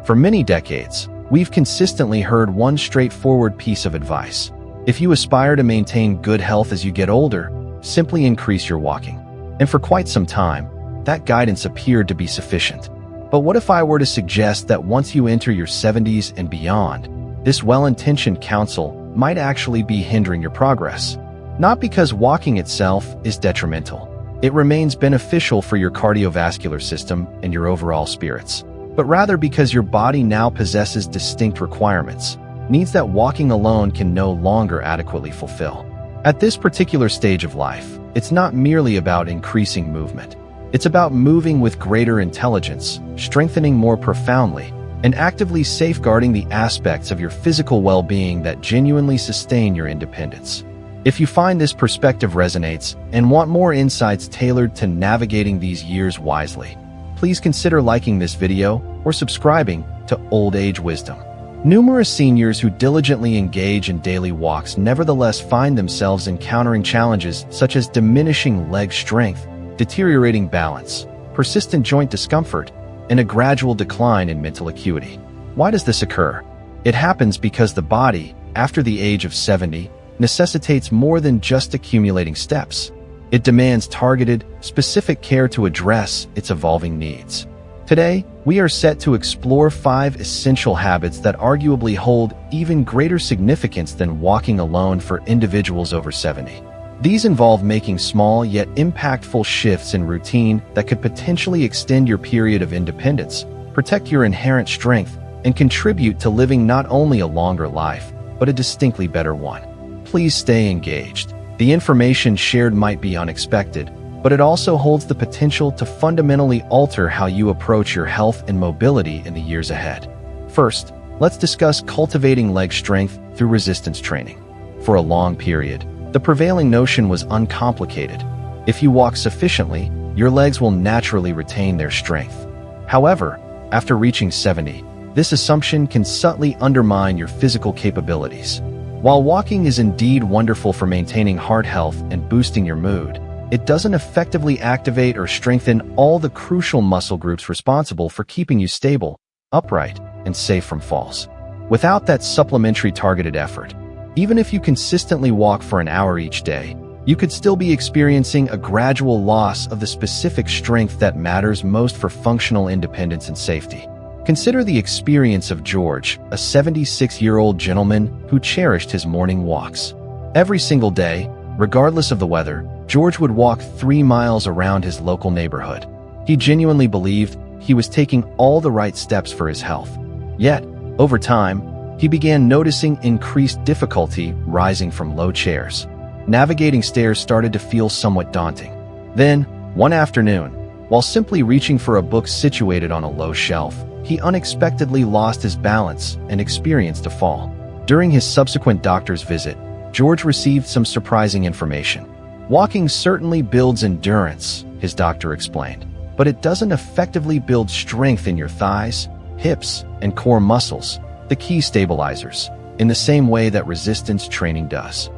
For many decades, we've consistently heard one straightforward piece of advice. If you aspire to maintain good health as you get older, simply increase your walking. And for quite some time, that guidance appeared to be sufficient. But what if I were to suggest that once you enter your 70s and beyond, this well-intentioned counsel might actually be hindering your progress? Not because walking itself is detrimental. It remains beneficial for your cardiovascular system and your overall spirits, but rather because your body now possesses distinct requirements, needs that walking alone can no longer adequately fulfill. At this particular stage of life, it's not merely about increasing movement. It's about moving with greater intelligence, strengthening more profoundly, and actively safeguarding the aspects of your physical well-being that genuinely sustain your independence. If you find this perspective resonates and want more insights tailored to navigating these years wisely, please consider liking this video or subscribing to Old Age Wisdom. Numerous seniors who diligently engage in daily walks nevertheless find themselves encountering challenges such as diminishing leg strength, deteriorating balance, persistent joint discomfort, and a gradual decline in mental acuity. Why does this occur? It happens because the body, after the age of 70, necessitates more than just accumulating steps. It demands targeted, specific care to address its evolving needs. Today, we are set to explore 5 essential habits that arguably hold even greater significance than walking alone for individuals over 70. These involve making small yet impactful shifts in routine that could potentially extend your period of independence, protect your inherent strength, and contribute to living not only a longer life, but a distinctly better one. Please stay engaged. The information shared might be unexpected, but it also holds the potential to fundamentally alter how you approach your health and mobility in the years ahead. First, let's discuss cultivating leg strength through resistance training. For a long period, the prevailing notion was uncomplicated. If you walk sufficiently, your legs will naturally retain their strength. However, after reaching 70, this assumption can subtly undermine your physical capabilities. While walking is indeed wonderful for maintaining heart health and boosting your mood, it doesn't effectively activate or strengthen all the crucial muscle groups responsible for keeping you stable, upright, and safe from falls. Without that supplementary targeted effort, even if you consistently walk for an hour each day, you could still be experiencing a gradual loss of the specific strength that matters most for functional independence and safety. Consider the experience of George, a 76-year-old gentleman who cherished his morning walks. Every single day, regardless of the weather, George would walk 3 miles around his local neighborhood. He genuinely believed he was taking all the right steps for his health. Yet, over time, he began noticing increased difficulty rising from low chairs. Navigating stairs started to feel somewhat daunting. Then, one afternoon, while simply reaching for a book situated on a low shelf, he unexpectedly lost his balance and experienced a fall. During his subsequent doctor's visit, George received some surprising information. Walking certainly builds endurance, his doctor explained, but it doesn't effectively build strength in your thighs, hips, and core muscles, the key stabilizers, in the same way that resistance training does.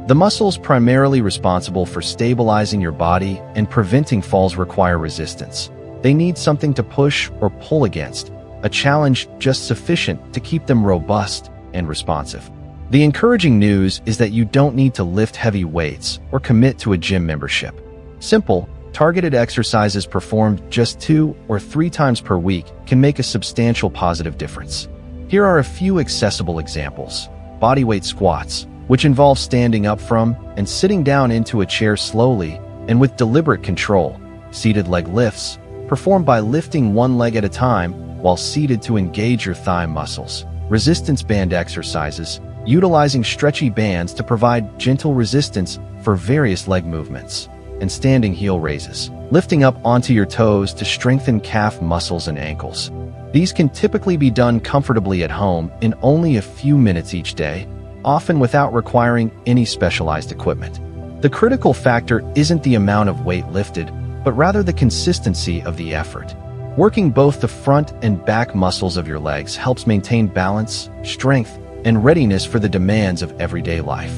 The muscles primarily responsible for stabilizing your body and preventing falls require resistance. They need something to push or pull against, a challenge just sufficient to keep them robust and responsive. The encouraging news is that you don't need to lift heavy weights or commit to a gym membership. Simple, targeted exercises performed just 2 or 3 times per week can make a substantial positive difference. Here are a few accessible examples. Bodyweight squats, which involve standing up from and sitting down into a chair slowly and with deliberate control. Seated leg lifts, performed by lifting one leg at a time while seated to engage your thigh muscles. Resistance band exercises, utilizing stretchy bands to provide gentle resistance for various leg movements. And standing heel raises, lifting up onto your toes to strengthen calf muscles and ankles. These can typically be done comfortably at home in only a few minutes each day, often without requiring any specialized equipment. The critical factor isn't the amount of weight lifted, but rather the consistency of the effort. Working both the front and back muscles of your legs helps maintain balance, strength, and readiness for the demands of everyday life.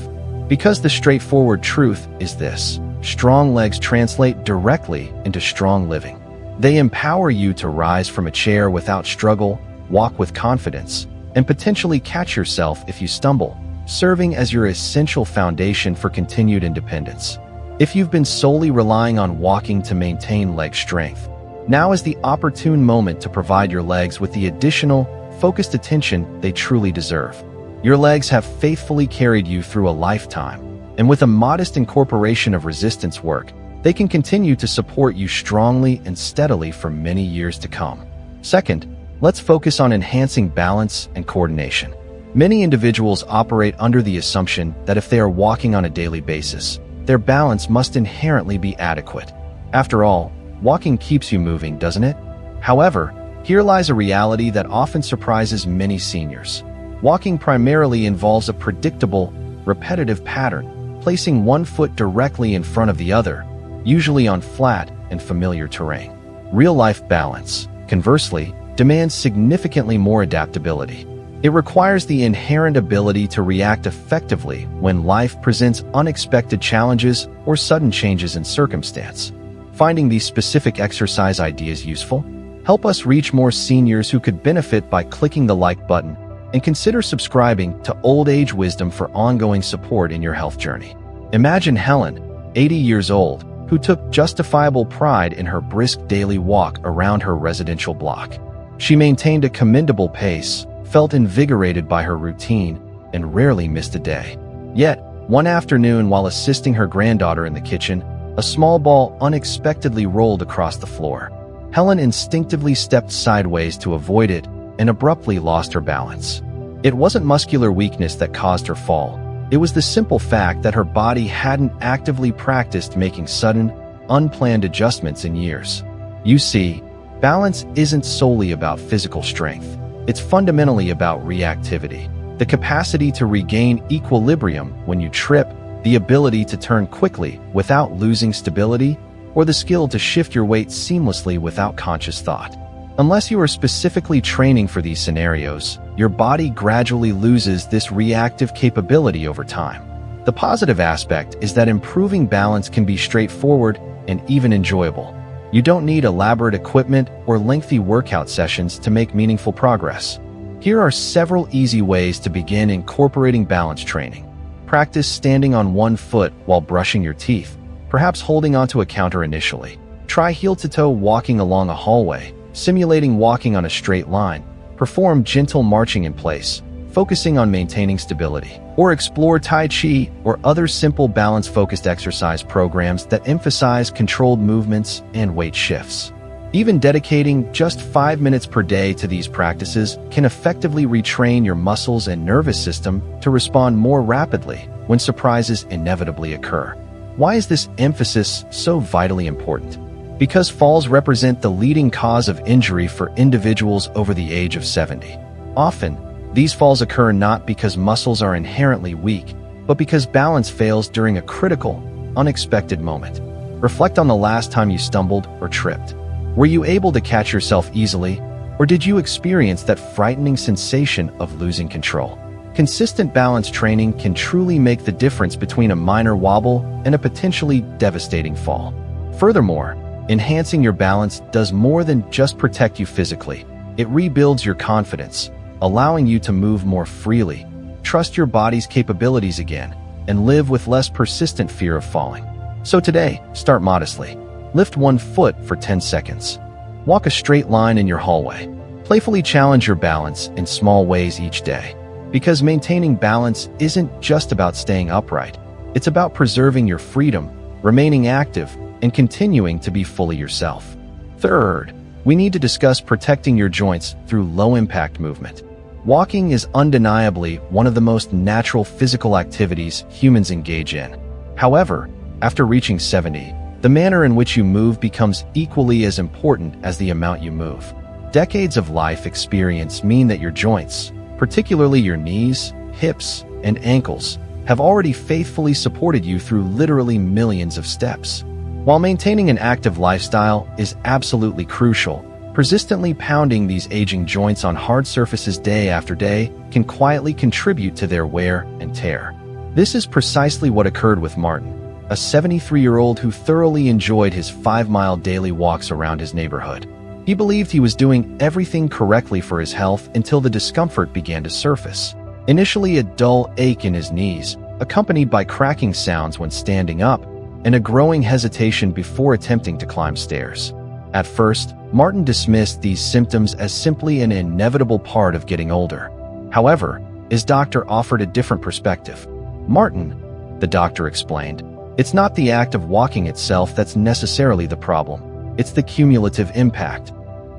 Because the straightforward truth is this: strong legs translate directly into strong living. They empower you to rise from a chair without struggle, walk with confidence, and potentially catch yourself if you stumble, serving as your essential foundation for continued independence. If you've been solely relying on walking to maintain leg strength, now is the opportune moment to provide your legs with the additional, focused attention they truly deserve. Your legs have faithfully carried you through a lifetime, and with a modest incorporation of resistance work, they can continue to support you strongly and steadily for many years to come. Second, let's focus on enhancing balance and coordination. Many individuals operate under the assumption that if they are walking on a daily basis, their balance must inherently be adequate. After all, walking keeps you moving, doesn't it? However, here lies a reality that often surprises many seniors. Walking primarily involves a predictable, repetitive pattern, placing one foot directly in front of the other, usually on flat and familiar terrain. Real-life balance, conversely, demands significantly more adaptability. It requires the inherent ability to react effectively when life presents unexpected challenges or sudden changes in circumstance. Finding these specific exercise ideas useful? Help us reach more seniors who could benefit by clicking the like button, and consider subscribing to Old Age Wisdom for ongoing support in your health journey. Imagine Helen, 80 years old, who took justifiable pride in her brisk daily walk around her residential block. She maintained a commendable pace, felt invigorated by her routine, and rarely missed a day. Yet, one afternoon while assisting her granddaughter in the kitchen, a small ball unexpectedly rolled across the floor. Helen instinctively stepped sideways to avoid it and abruptly lost her balance. It wasn't muscular weakness that caused her fall. It was the simple fact that her body hadn't actively practiced making sudden, unplanned adjustments in years. You see, balance isn't solely about physical strength. It's fundamentally about reactivity, the capacity to regain equilibrium when you trip, the ability to turn quickly without losing stability, or the skill to shift your weight seamlessly without conscious thought. Unless you are specifically training for these scenarios, your body gradually loses this reactive capability over time. The positive aspect is that improving balance can be straightforward and even enjoyable. You don't need elaborate equipment or lengthy workout sessions to make meaningful progress. Here are several easy ways to begin incorporating balance training. Practice standing on one foot while brushing your teeth, perhaps holding onto a counter initially. Try heel-to-toe walking along a hallway, simulating walking on a straight line. Perform gentle marching in place, focusing on maintaining stability. Or explore Tai Chi or other simple balance-focused exercise programs that emphasize controlled movements and weight shifts. Even dedicating just 5 minutes per day to these practices can effectively retrain your muscles and nervous system to respond more rapidly when surprises inevitably occur. Why is this emphasis so vitally important? Because falls represent the leading cause of injury for individuals over the age of 70. Often, these falls occur not because muscles are inherently weak, but because balance fails during a critical, unexpected moment. Reflect on the last time you stumbled or tripped. Were you able to catch yourself easily, or did you experience that frightening sensation of losing control? Consistent balance training can truly make the difference between a minor wobble and a potentially devastating fall. Furthermore, enhancing your balance does more than just protect you physically. It rebuilds your confidence, allowing you to move more freely, trust your body's capabilities again, and live with less persistent fear of falling. So today, start modestly. Lift one foot for 10 seconds. Walk a straight line in your hallway. Playfully challenge your balance in small ways each day. Because maintaining balance isn't just about staying upright. It's about preserving your freedom, remaining active, and continuing to be fully yourself. Third, we need to discuss protecting your joints through low-impact movement. Walking is undeniably one of the most natural physical activities humans engage in. However, after reaching 70, the manner in which you move becomes equally as important as the amount you move. Decades of life experience mean that your joints, particularly your knees, hips, and ankles, have already faithfully supported you through literally millions of steps. While maintaining an active lifestyle is absolutely crucial, persistently pounding these aging joints on hard surfaces day after day can quietly contribute to their wear and tear. This is precisely what occurred with Martin, a 73-year-old who thoroughly enjoyed his 5-mile daily walks around his neighborhood. He believed he was doing everything correctly for his health until the discomfort began to surface. Initially, a dull ache in his knees, accompanied by cracking sounds when standing up, and a growing hesitation before attempting to climb stairs. At first, Martin dismissed these symptoms as simply an inevitable part of getting older. However, his doctor offered a different perspective. "Martin," the doctor explained, "it's not the act of walking itself that's necessarily the problem. It's the cumulative impact.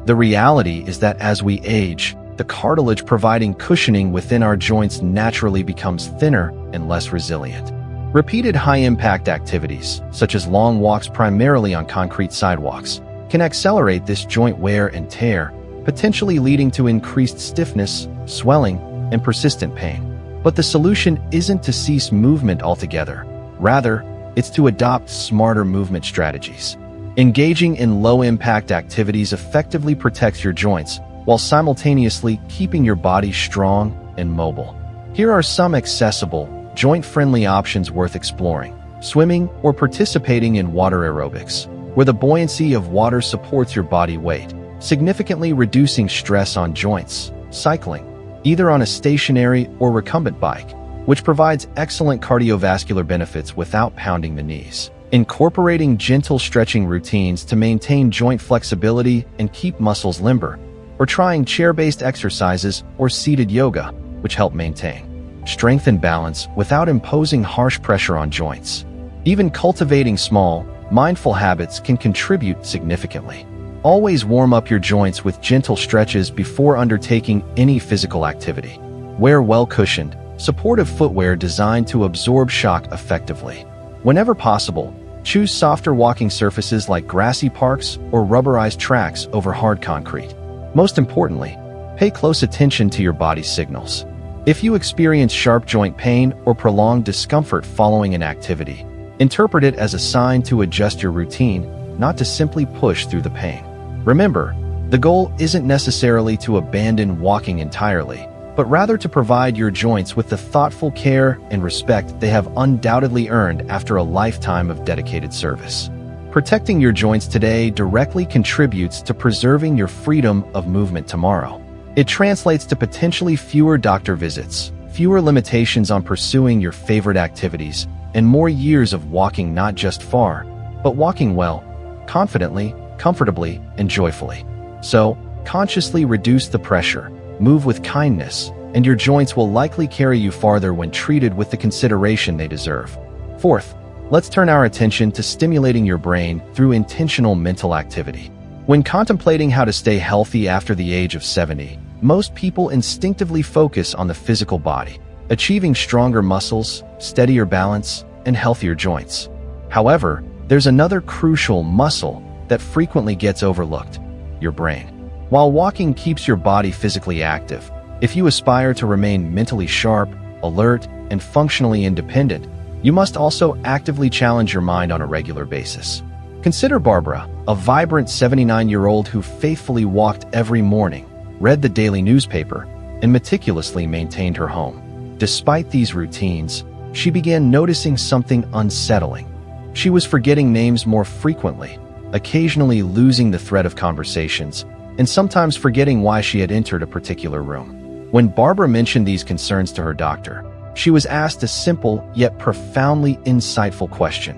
The reality is that as we age, the cartilage providing cushioning within our joints naturally becomes thinner and less resilient. Repeated high-impact activities, such as long walks primarily on concrete sidewalks, can accelerate this joint wear and tear, potentially leading to increased stiffness, swelling, and persistent pain. But the solution isn't to cease movement altogether. Rather, it's to adopt smarter movement strategies. Engaging in low-impact activities effectively protects your joints while simultaneously keeping your body strong and mobile. Here are some accessible, joint-friendly options worth exploring: swimming or participating in water aerobics, where the buoyancy of water supports your body weight, significantly reducing stress on joints. Cycling, either on a stationary or recumbent bike, which provides excellent cardiovascular benefits without pounding the knees. Incorporating gentle stretching routines to maintain joint flexibility and keep muscles limber, or trying chair-based exercises or seated yoga, which help maintain strength and balance without imposing harsh pressure on joints. Even cultivating small, mindful habits can contribute significantly. Always warm up your joints with gentle stretches before undertaking any physical activity. Wear well-cushioned, supportive footwear designed to absorb shock effectively. Whenever possible, choose softer walking surfaces like grassy parks or rubberized tracks over hard concrete. Most importantly, pay close attention to your body's signals. If you experience sharp joint pain or prolonged discomfort following an activity, interpret it as a sign to adjust your routine, not to simply push through the pain. Remember, the goal isn't necessarily to abandon walking entirely, but rather to provide your joints with the thoughtful care and respect they have undoubtedly earned after a lifetime of dedicated service. Protecting your joints today directly contributes to preserving your freedom of movement tomorrow. It translates to potentially fewer doctor visits, fewer limitations on pursuing your favorite activities, and more years of walking not just far, but walking well, confidently, comfortably, and joyfully. So, consciously reduce the pressure, move with kindness, and your joints will likely carry you farther when treated with the consideration they deserve. Fourth, let's turn our attention to stimulating your brain through intentional mental activity. When contemplating how to stay healthy after the age of 70, most people instinctively focus on the physical body, achieving stronger muscles, steadier balance, and healthier joints. However, there's another crucial muscle that frequently gets overlooked: your brain. While walking keeps your body physically active, if you aspire to remain mentally sharp, alert, and functionally independent, you must also actively challenge your mind on a regular basis. Consider Barbara, a vibrant 79-year-old who faithfully walked every morning, read the daily newspaper, and meticulously maintained her home. Despite these routines, she began noticing something unsettling. She was forgetting names more frequently, occasionally losing the thread of conversations, and sometimes forgetting why she had entered a particular room. When Barbara mentioned these concerns to her doctor, she was asked a simple yet profoundly insightful question: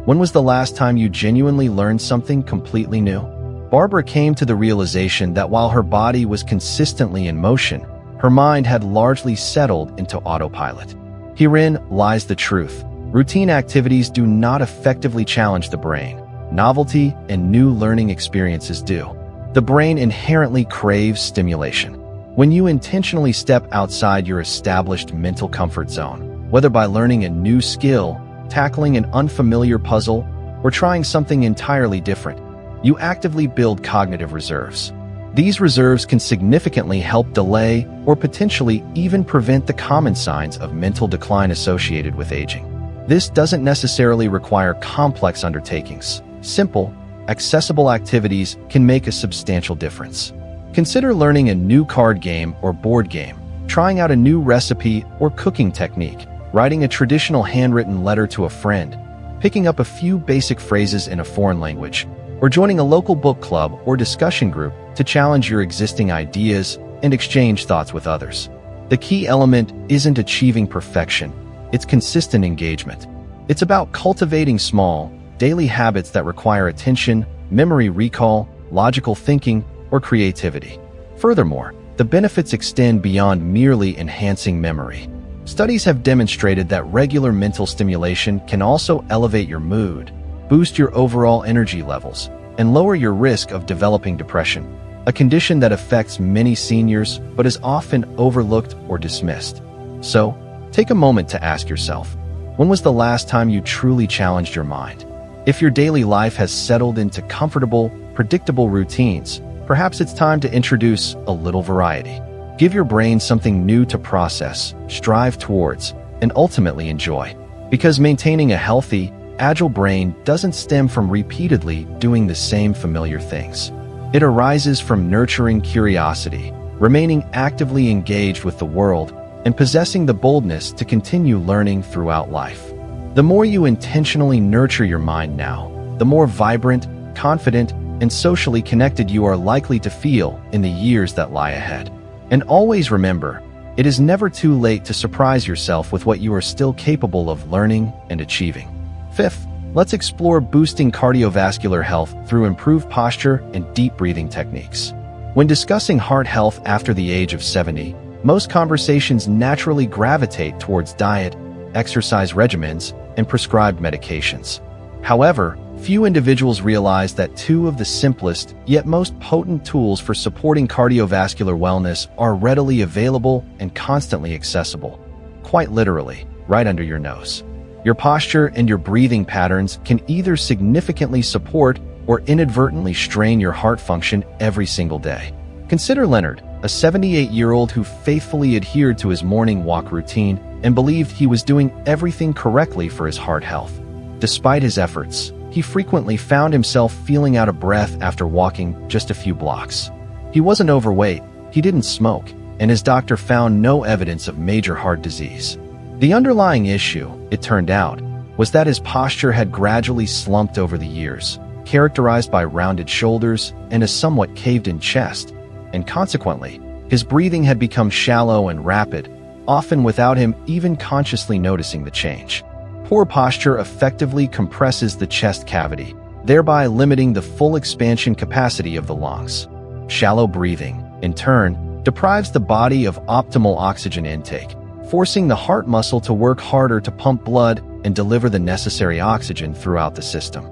when was the last time you genuinely learned something completely new? Barbara came to the realization that while her body was consistently in motion, her mind had largely settled into autopilot. Herein lies the truth. Routine activities do not effectively challenge the brain. Novelty and new learning experiences do. The brain inherently craves stimulation. When you intentionally step outside your established mental comfort zone, whether by learning a new skill, tackling an unfamiliar puzzle, or trying something entirely different, you actively build cognitive reserves. These reserves can significantly help delay or potentially even prevent the common signs of mental decline associated with aging. This doesn't necessarily require complex undertakings. Simple, accessible activities can make a substantial difference. Consider learning a new card game or board game, trying out a new recipe or cooking technique, writing a traditional handwritten letter to a friend, picking up a few basic phrases in a foreign language, or joining a local book club or discussion group to challenge your existing ideas and exchange thoughts with others. The key element isn't achieving perfection, it's consistent engagement. It's about cultivating small, daily habits that require attention, memory recall, logical thinking, or creativity. Furthermore, the benefits extend beyond merely enhancing memory. Studies have demonstrated that regular mental stimulation can also elevate your mood, boost your overall energy levels, and lower your risk of developing depression, a condition that affects many seniors but is often overlooked or dismissed. So, take a moment to ask yourself, when was the last time you truly challenged your mind? If your daily life has settled into comfortable, predictable routines, perhaps it's time to introduce a little variety. Give your brain something new to process, strive towards, and ultimately enjoy. Because maintaining a healthy, agile brain doesn't stem from repeatedly doing the same familiar things. It arises from nurturing curiosity, remaining actively engaged with the world, and possessing the boldness to continue learning throughout life. The more you intentionally nurture your mind now, the more vibrant, confident, and socially connected you are likely to feel in the years that lie ahead. And always remember, it is never too late to surprise yourself with what you are still capable of learning and achieving. Fifth, let's explore boosting cardiovascular health through improved posture and deep breathing techniques. When discussing heart health after the age of 70, most conversations naturally gravitate towards diet, exercise regimens, and prescribed medications. However, few individuals realize that two of the simplest yet most potent tools for supporting cardiovascular wellness are readily available and constantly accessible. Quite literally, right under your nose. Your posture and your breathing patterns can either significantly support or inadvertently strain your heart function every single day. Consider Leonard, a 78-year-old who faithfully adhered to his morning walk routine and believed he was doing everything correctly for his heart health. Despite his efforts, he frequently found himself feeling out of breath after walking just a few blocks. He wasn't overweight, he didn't smoke, and his doctor found no evidence of major heart disease. The underlying issue, it turned out, was that his posture had gradually slumped over the years, characterized by rounded shoulders and a somewhat caved-in chest, and consequently, his breathing had become shallow and rapid, often without him even consciously noticing the change. Poor posture effectively compresses the chest cavity, thereby limiting the full expansion capacity of the lungs. Shallow breathing, in turn, deprives the body of optimal oxygen intake, forcing the heart muscle to work harder to pump blood and deliver the necessary oxygen throughout the system.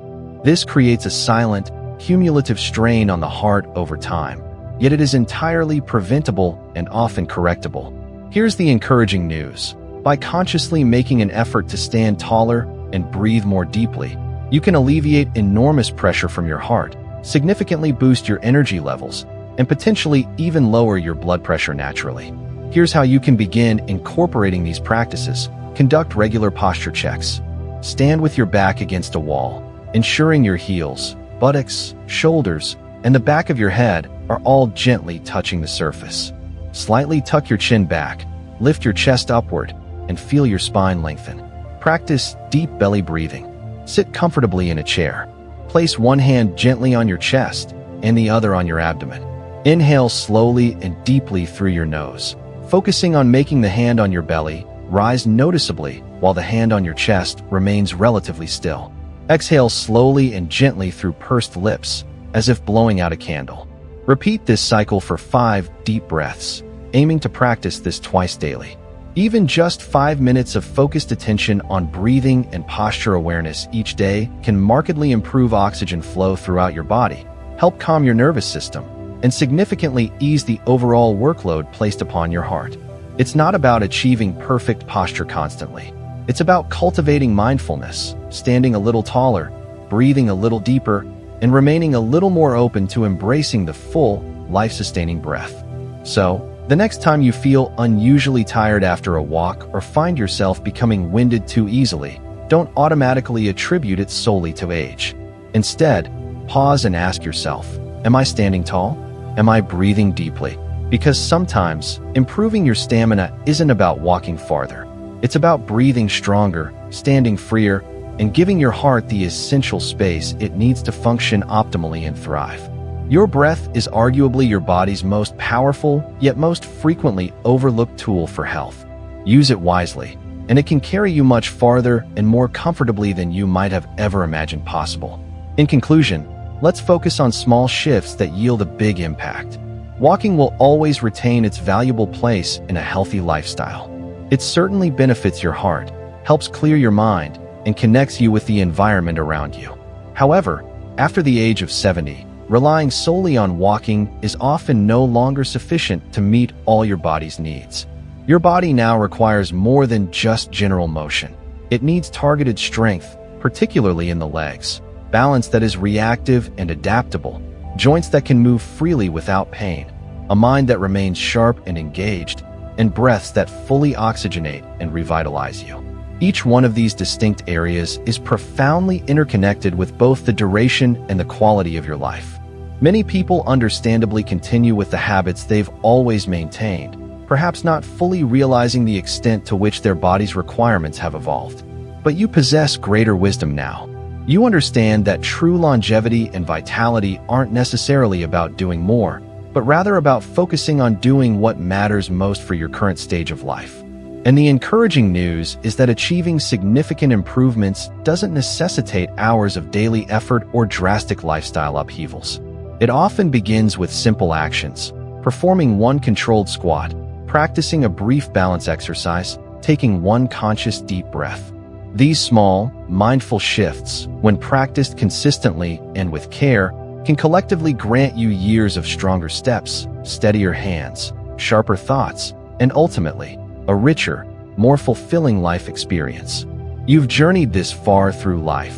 This creates a silent, cumulative strain on the heart over time, yet it is entirely preventable and often correctable. Here's the encouraging news. By consciously making an effort to stand taller and breathe more deeply, you can alleviate enormous pressure from your heart, significantly boost your energy levels, and potentially even lower your blood pressure naturally. Here's how you can begin incorporating these practices. Conduct regular posture checks. Stand with your back against a wall, ensuring your heels, buttocks, shoulders, and the back of your head are all gently touching the surface. Slightly tuck your chin back, lift your chest upward, and feel your spine lengthen. Practice deep belly breathing. Sit comfortably in a chair. Place one hand gently on your chest and the other on your abdomen. Inhale slowly and deeply through your nose, focusing on making the hand on your belly rise noticeably while the hand on your chest remains relatively still. Exhale slowly and gently through pursed lips, as if blowing out a candle. Repeat this cycle for 5 deep breaths, aiming to practice this twice daily. Even just 5 minutes of focused attention on breathing and posture awareness each day can markedly improve oxygen flow throughout your body, help calm your nervous system, and significantly ease the overall workload placed upon your heart. It's not about achieving perfect posture constantly. It's about cultivating mindfulness, standing a little taller, breathing a little deeper, and remaining a little more open to embracing the full, life-sustaining breath. So, the next time you feel unusually tired after a walk or find yourself becoming winded too easily, don't automatically attribute it solely to age. Instead, pause and ask yourself, am I standing tall? Am I breathing deeply? Because sometimes, improving your stamina isn't about walking farther. It's about breathing stronger, standing freer, and giving your heart the essential space it needs to function optimally and thrive. Your breath is arguably your body's most powerful, yet most frequently overlooked tool for health. Use it wisely, and it can carry you much farther and more comfortably than you might have ever imagined possible. In conclusion, let's focus on small shifts that yield a big impact. Walking will always retain its valuable place in a healthy lifestyle. It certainly benefits your heart, helps clear your mind, and connects you with the environment around you. However, after the age of 70, relying solely on walking is often no longer sufficient to meet all your body's needs. Your body now requires more than just general motion. It needs targeted strength, particularly in the legs, balance that is reactive and adaptable, joints that can move freely without pain, a mind that remains sharp and engaged, and breaths that fully oxygenate and revitalize you. Each one of these distinct areas is profoundly interconnected with both the duration and the quality of your life. Many people understandably continue with the habits they've always maintained, perhaps not fully realizing the extent to which their body's requirements have evolved. But you possess greater wisdom now. You understand that true longevity and vitality aren't necessarily about doing more, but rather about focusing on doing what matters most for your current stage of life. And the encouraging news is that achieving significant improvements doesn't necessitate hours of daily effort or drastic lifestyle upheavals. It often begins with simple actions: performing one controlled squat, practicing a brief balance exercise, taking one conscious deep breath. These small, mindful shifts, when practiced consistently and with care, can collectively grant you years of stronger steps, steadier hands, sharper thoughts, and ultimately, a richer, more fulfilling life experience. You've journeyed this far through life.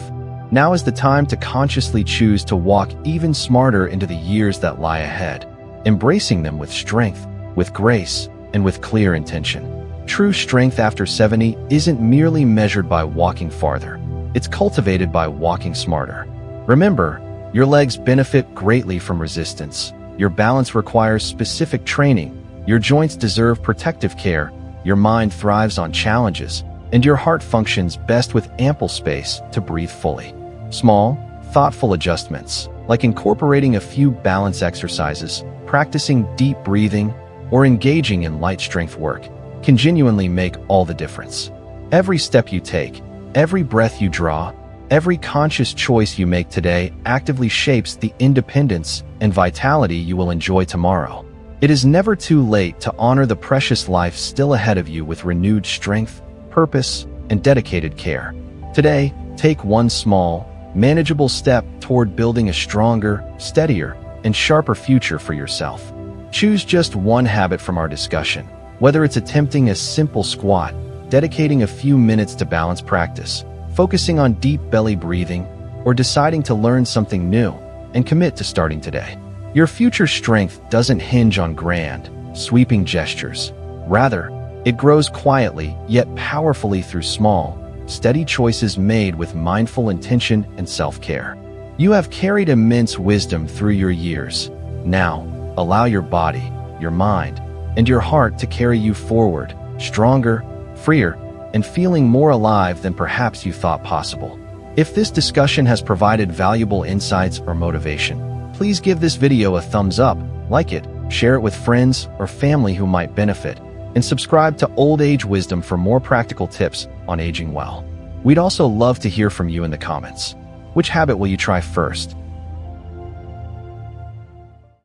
Now is the time to consciously choose to walk even smarter into the years that lie ahead, embracing them with strength, with grace, and with clear intention. True strength after 70 isn't merely measured by walking farther. It's cultivated by walking smarter. Remember, your legs benefit greatly from resistance. Your balance requires specific training. Your joints deserve protective care. Your mind thrives on challenges, and your heart functions best with ample space to breathe fully. Small, thoughtful adjustments, like incorporating a few balance exercises, practicing deep breathing, or engaging in light strength work, can genuinely make all the difference. Every step you take, every breath you draw, every conscious choice you make today actively shapes the independence and vitality you will enjoy tomorrow. It is never too late to honor the precious life still ahead of you with renewed strength, purpose, and dedicated care. Today, take one small, manageable step toward building a stronger, steadier, and sharper future for yourself. Choose just one habit from our discussion, whether it's attempting a simple squat, dedicating a few minutes to balance practice, focusing on deep belly breathing, or deciding to learn something new, and commit to starting today. Your future strength doesn't hinge on grand, sweeping gestures. Rather, it grows quietly yet powerfully through small, steady choices made with mindful intention and self-care. You have carried immense wisdom through your years. Now, allow your body, your mind, and your heart to carry you forward, stronger, freer, and feeling more alive than perhaps you thought possible. If this discussion has provided valuable insights or motivation, please give this video a thumbs up, like it, share it with friends or family who might benefit, and subscribe to Old Age Wisdom for more practical tips on aging well. We'd also love to hear from you in the comments. Which habit will you try first?